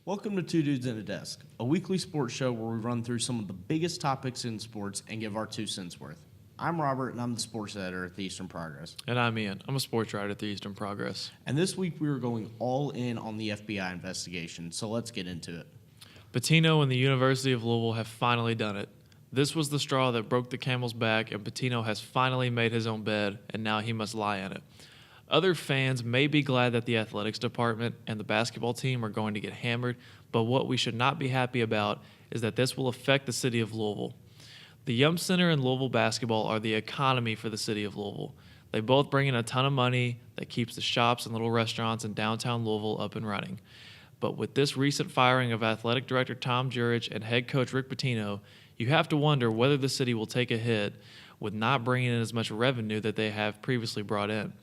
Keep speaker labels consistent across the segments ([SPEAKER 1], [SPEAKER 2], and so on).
[SPEAKER 1] Welcome to Two Dudes and a Desk, a weekly sports show where we run through some of the biggest topics in sports and give our 2 cents worth. I'm Robert, and I'm the sports editor at the Eastern Progress.
[SPEAKER 2] And I'm Ian. I'm a sports writer at the Eastern Progress.
[SPEAKER 1] And this week we are going all in on the FBI investigation, so let's get into it.
[SPEAKER 2] Pitino and the University of Louisville have finally done it. This was the straw that broke the camel's back, and Pitino has finally made his own bed, and now he must lie in it. Other fans may be glad that the athletics department and the basketball team are going to get hammered, but what we should not be happy about is that this will affect the city of Louisville. The Yum Center and Louisville basketball are the economy for the city of Louisville. They both bring in a ton of money that keeps the shops and little restaurants in downtown Louisville up and running. But with this recent firing of athletic director Tom Jurich and head coach Rick Pitino, you have to wonder whether the city will take a hit with not bringing in as much revenue that they have previously brought in.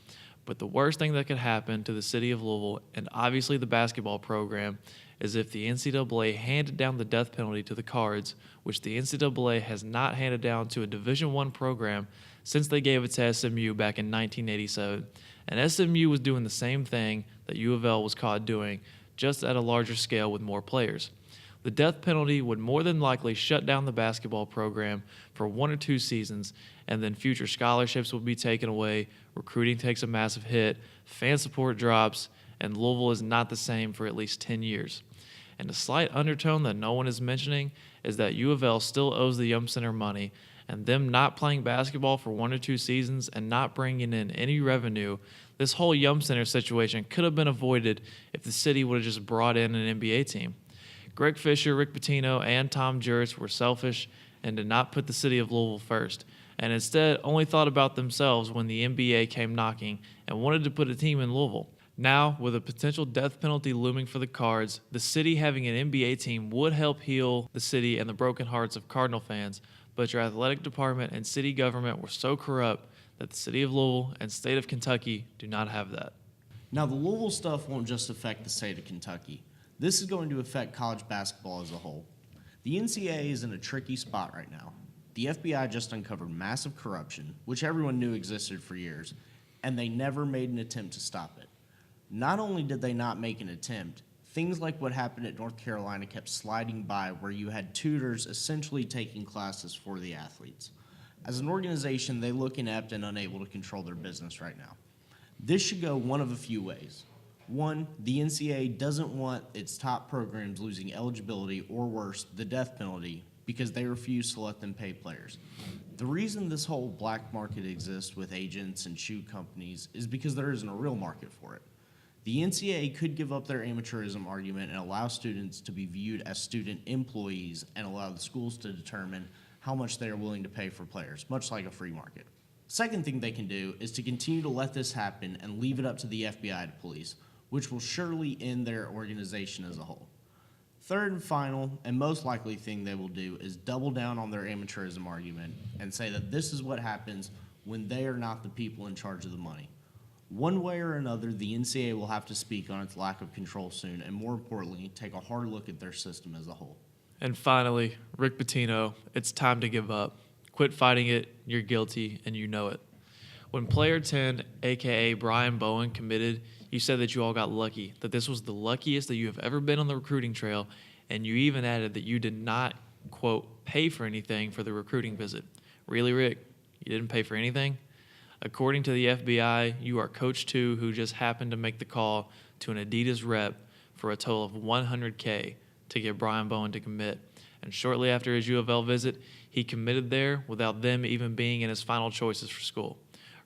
[SPEAKER 2] But the worst thing that could happen to the city of Louisville, and obviously the basketball program, is if the NCAA handed down the death penalty to the Cards, which the NCAA has not handed down to a Division I program since they gave it to SMU back in 1987. And SMU was doing the same thing that U of L was caught doing, just at a larger scale with more players. The death penalty would more than likely shut down the basketball program for 1 or 2 seasons, and then future scholarships will be taken away, recruiting takes a massive hit, fan support drops, and Louisville is not the same for at least 10 years. And a slight undertone that no one is mentioning is that U of L still owes the Yum Center money, and them not playing basketball for 1 or 2 seasons and not bringing in any revenue, this whole Yum Center situation could have been avoided if the city would have just brought in an NBA team. Greg Fisher, Rick Pitino, and Tom Jurich were selfish and did not put the city of Louisville first, and instead only thought about themselves when the NBA came knocking and wanted to put a team in Louisville. Now, with a potential death penalty looming for the Cards, the city having an NBA team would help heal the city and the broken hearts of Cardinal fans, but your athletic department and city government were so corrupt that the city of Louisville and state of Kentucky do not have that.
[SPEAKER 1] Now, the Louisville stuff won't just affect the state of Kentucky. This is going to affect college basketball as a whole. The NCAA is in a tricky spot right now. The FBI just uncovered massive corruption, which everyone knew existed for years, and they never made an attempt to stop it. Not only did they not make an attempt, things like what happened at North Carolina kept sliding by, where you had tutors essentially taking classes for the athletes. As an organization, they look inept and unable to control their business right now. This should go one of a few ways. One, the NCAA doesn't want its top programs losing eligibility or worse, the death penalty, because they refuse to let them pay players. The reason this whole black market exists with agents and shoe companies is because there isn't a real market for it. The NCAA could give up their amateurism argument and allow students to be viewed as student employees and allow the schools to determine how much they are willing to pay for players, much like a free market. Second thing they can do is to continue to let this happen and leave it up to the FBI to police, which will surely end their organization as a whole. Third and final, and most likely thing they will do is double down on their amateurism argument and say that this is what happens when they are not the people in charge of the money. One way or another, the NCAA will have to speak on its lack of control soon, and more importantly, take a hard look at their system as a whole.
[SPEAKER 2] And finally, Rick Pitino, it's time to give up. Quit fighting it, you're guilty, and you know it. When player 10, a.k.a. Brian Bowen, committed, you said that you all got lucky, that this was the luckiest that you have ever been on the recruiting trail, and you even added that you did not, quote, pay for anything for the recruiting visit. Really, Rick? You didn't pay for anything? According to the FBI, you are Coach 2 who just happened to make the call to an Adidas rep for a total of $100K to get Brian Bowen to commit. And shortly after his U of L visit, he committed there without them even being in his final choices for school.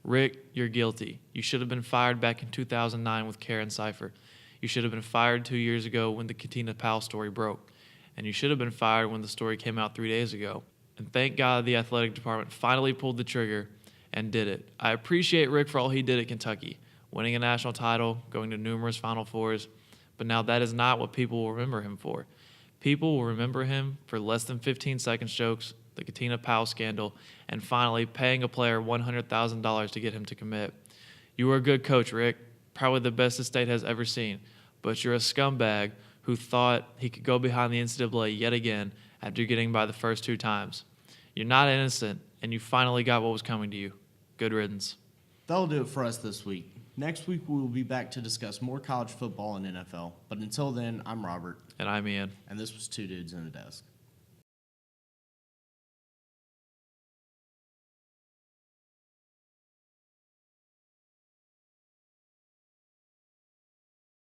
[SPEAKER 2] Rick, you're guilty. You should have been fired back in 2009 with Karen Cipher. You should have been fired 2 years ago when the Katina Powell story broke. And you should have been fired when the story came out 3 days ago. And thank God the athletic department finally pulled the trigger and did it. I appreciate Rick for all he did at Kentucky, winning a national title, going to numerous Final Fours, but now that is not what people will remember him for. People will remember him for less than 15-second jokes, the Katina Powell scandal, and finally paying a player $100,000 to get him to commit. You were a good coach, Rick, probably the best the state has ever seen, but you're a scumbag who thought he could go behind the NCAA yet again after getting by the first 2 times. You're not innocent, and you finally got what was coming to you. Good riddance.
[SPEAKER 1] That'll do it for us this week. Next week, we will be back to discuss more college football and NFL. But until then, I'm Robert,
[SPEAKER 2] And I'm Ian.
[SPEAKER 1] and this was Two Dudes in a Desk.